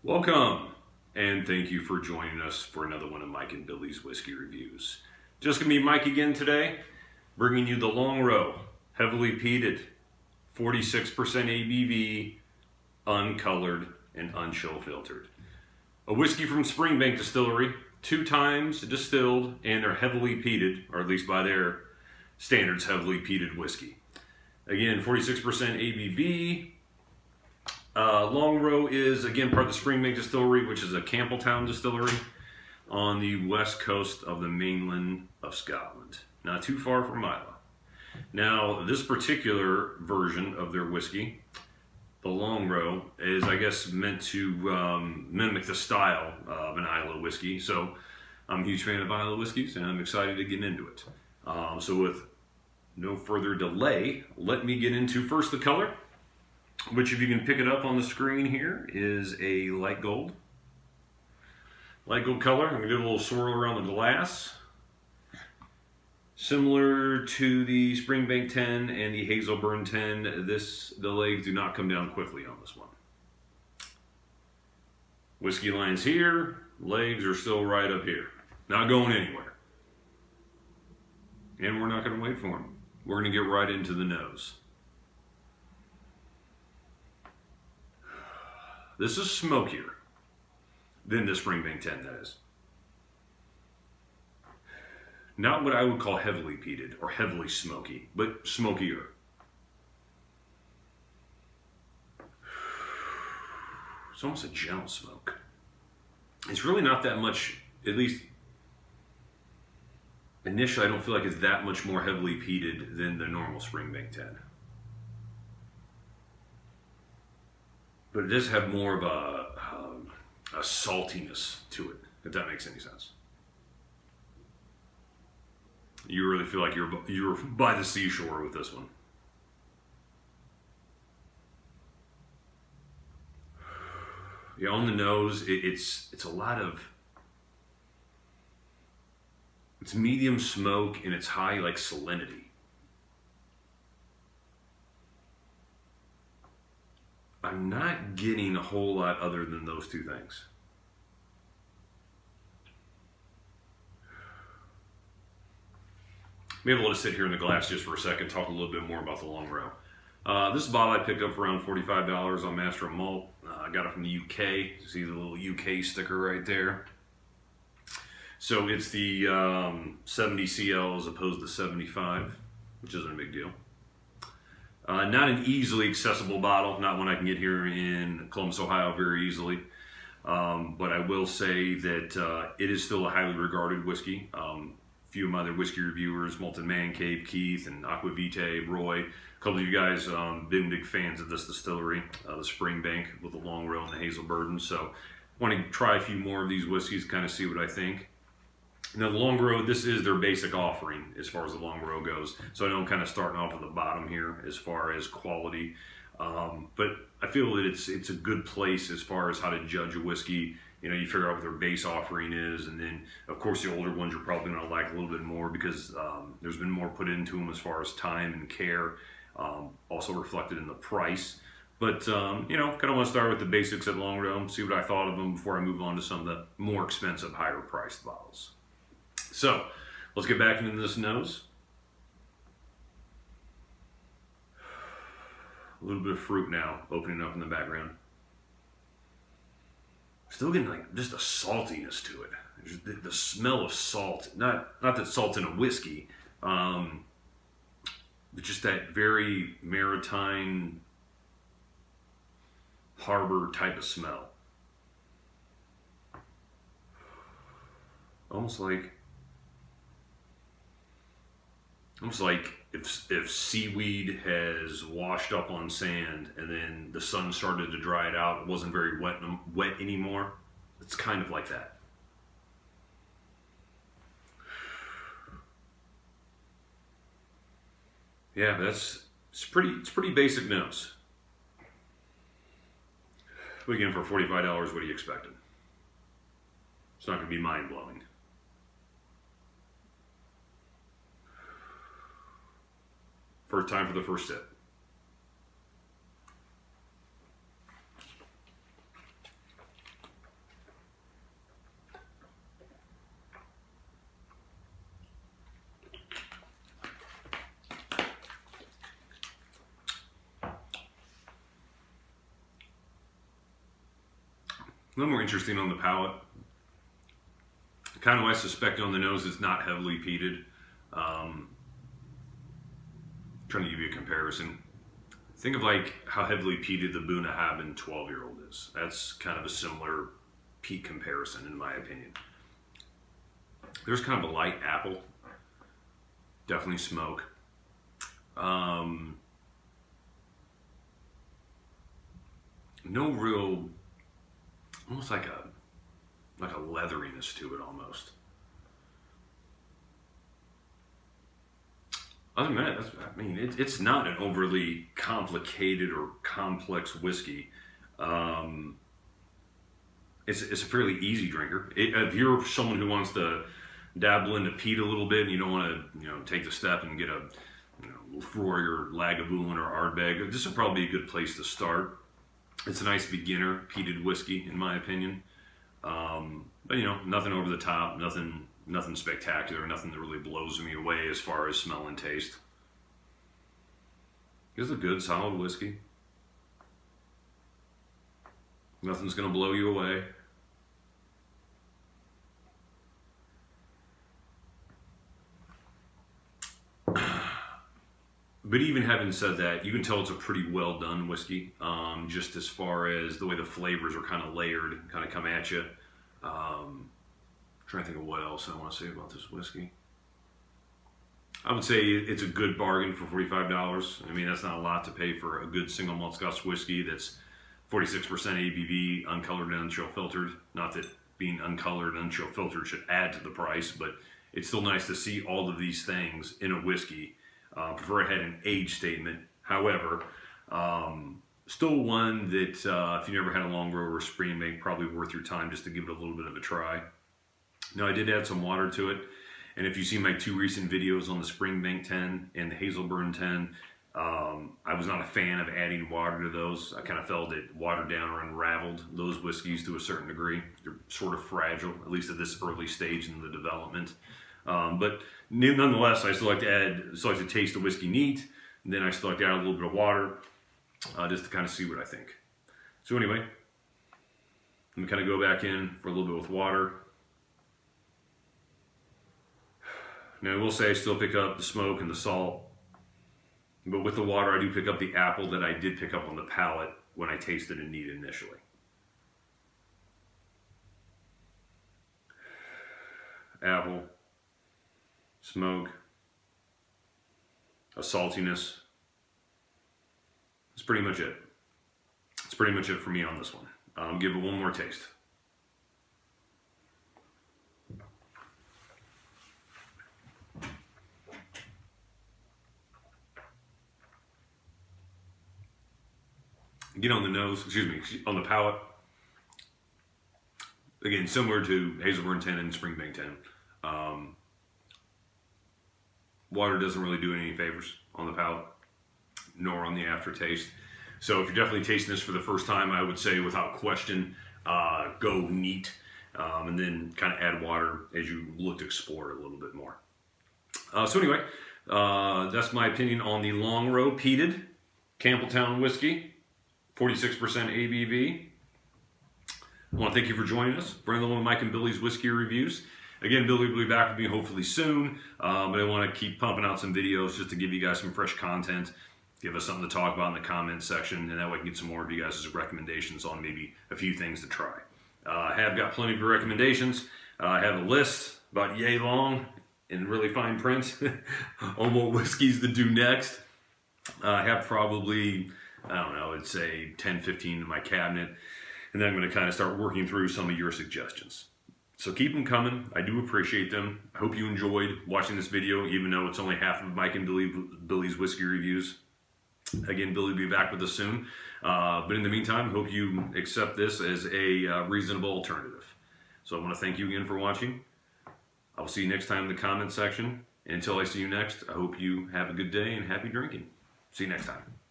Welcome, and thank you for joining us for another one of Mike and Billy's whiskey reviews. Just gonna be Mike again today, bringing you the Longrow, heavily peated, 46% ABV, uncolored and unchill filtered. A whiskey from Springbank Distillery, 2 times distilled, and they're heavily peated, or at least by their standards, heavily peated whiskey. Again, 46% ABV. Longrow is, again, part of the Springbank Distillery, which is a Campbelltown distillery on the west coast of the mainland of Scotland, not too far from Islay. Now, this particular version of their whiskey, the Longrow, is, I guess, meant to mimic the style of an Islay whiskey. So I'm a huge fan of Islay whiskeys, and I'm excited to get into it. So with no further delay, let me get into first the color, which, if you can pick it up on the screen here, is a light gold. Light gold color. I'm going to do a little swirl around the glass. Similar to the Springbank 10 and the Hazelburn 10, the legs do not come down quickly on this one. Whiskey lines here, legs are still right up here. Not going anywhere. And we're not going to wait for them. We're going to get right into the nose. This is smokier than the Springbank 10, that is. Not what I would call heavily peated or heavily smoky, but smokier. It's almost a gentle smoke. It's really not that much, at least initially I don't feel like it's that much more heavily peated than the normal Springbank 10. But it does have more of a saltiness to it, if that makes any sense. You really feel like you're by the seashore with this one. Yeah, on the nose, it's a lot of, it's medium smoke and it's high like salinity. I'm not getting a whole lot other than those two things. Maybe we'll just sit here in the glass just for a second, talk a little bit more about the Longrow. This bottle I picked up for around $45 on Master of Malt. I got it from the UK. You see the little UK sticker right there. So it's the 70 CL as opposed to 75, which isn't a big deal. Not an easily accessible bottle, not one I can get here in Columbus, Ohio very easily. But I will say that it is still a highly regarded whiskey. A few of my other whiskey reviewers, Malton Man Cave, Keith, and Aquavitae, Roy, a couple of you guys been big fans of this distillery, the Springbank with the Longrow and the Hazelburn. So I want to try a few more of these whiskeys, kind of see what I think. Now the Longrow, this is their basic offering as far as the Longrow goes. So I know I'm kind of starting off at the bottom here as far as quality. But I feel that it's a good place as far as how to judge a whiskey. You know, you figure out what their base offering is, and then of course the older ones you're probably going to like a little bit more because there's been more put into them as far as time and care, also reflected in the price. But, you know, kind of want to start with the basics at Longrow, see what I thought of them before I move on to some of the more expensive, higher priced bottles. So, let's get back into this nose. A little bit of fruit now, opening up in the background. Still getting like just a saltiness to it. There's the smell of salt. Not that salt's in a whiskey, but just that very maritime harbor type of smell. Almost like if seaweed has washed up on sand and then the sun started to dry it out, it wasn't very wet anymore. It's kind of like that. Yeah, it's pretty basic nose. But again, for $45, what are you expecting? It's not going to be mind-blowing. First time for the first sip. little more interesting on the palate. Kind of, I suspect on the nose, it's not heavily peated. Trying to give you a comparison. Think of like how heavily peated the Bunnahabhain 12-year-old is. That's kind of a similar peat comparison in my opinion. There's kind of a light apple. Definitely smoke. No real, almost like a leatheriness to it almost. Other than that, it's not an overly complicated or complex whiskey. It's a fairly easy drinker. If you're someone who wants to dabble into peat a little bit, and you don't want to, take the step and get a, fore or Lagavulin or Ardbeg, this would probably be a good place to start. It's a nice beginner peated whiskey, in my opinion. But nothing over the top, nothing spectacular, nothing that really blows me away as far as smell and taste. It's a good, solid whiskey. Nothing's going to blow you away. But even having said that, you can tell it's a pretty well done whiskey, just as far as the way the flavors are kind of layered, kind of come at you. Trying to think of what else I want to say about this whiskey. I would say it's a good bargain for $45. I mean, that's not a lot to pay for a good single malt Scotch whiskey that's 46% ABV, uncolored and unchill filtered. Not that being uncolored and unchill filtered should add to the price, but it's still nice to see all of these things in a whiskey. Prefer it had an age statement. However, still one that if you never had a Longrow or a Springbank, probably worth your time just to give it a little bit of a try. Now, I did add some water to it, and if you see my two recent videos on the Springbank 10 and the Hazelburn 10, I was not a fan of adding water to those. I kind of felt it watered down or unraveled those whiskeys to a certain degree. They're sort of fragile, at least at this early stage in the development. But nonetheless, I still like to taste the whiskey neat. And then I still like to add a little bit of water, just to kind of see what I think. So anyway, let me kind of go back in for a little bit with water. Now I will say I still pick up the smoke and the salt, but with the water I do pick up the apple that I did pick up on the palate when I tasted it neat initially. Apple, smoke, a saltiness. That's pretty much it. That's pretty much it for me on this one. Give it one more taste. Get on the nose, on the palate. Again, similar to Hazelburn 10 and Springbank 10. Water doesn't really do any favors on the palate, nor on the aftertaste. So if you're definitely tasting this for the first time, I would say without question, go neat, and then kind of add water as you look to explore it a little bit more. So anyway, that's my opinion on the Longrow Peated Campbelltown Whiskey. 46% ABV. I want to thank you for joining us for another one of Mike and Billy's Whiskey Reviews. Again, Billy will be back with me hopefully soon, but I want to keep pumping out some videos just to give you guys some fresh content, give us something to talk about in the comments section, and that way I can get some more of you guys' recommendations on maybe a few things to try. I have got plenty of recommendations. I have a list about yay long in really fine print on what whiskeys to do next. I have probably, I don't know, I'd say 10, 15 in my cabinet. And then I'm going to kind of start working through some of your suggestions. So keep them coming. I do appreciate them. I hope you enjoyed watching this video, even though it's only half of Mike and Billy's Whiskey Reviews. Again, Billy will be back with us soon. But in the meantime, I hope you accept this as a reasonable alternative. So I want to thank you again for watching. I will see you next time in the comment section. And until I see you next, I hope you have a good day and happy drinking. See you next time.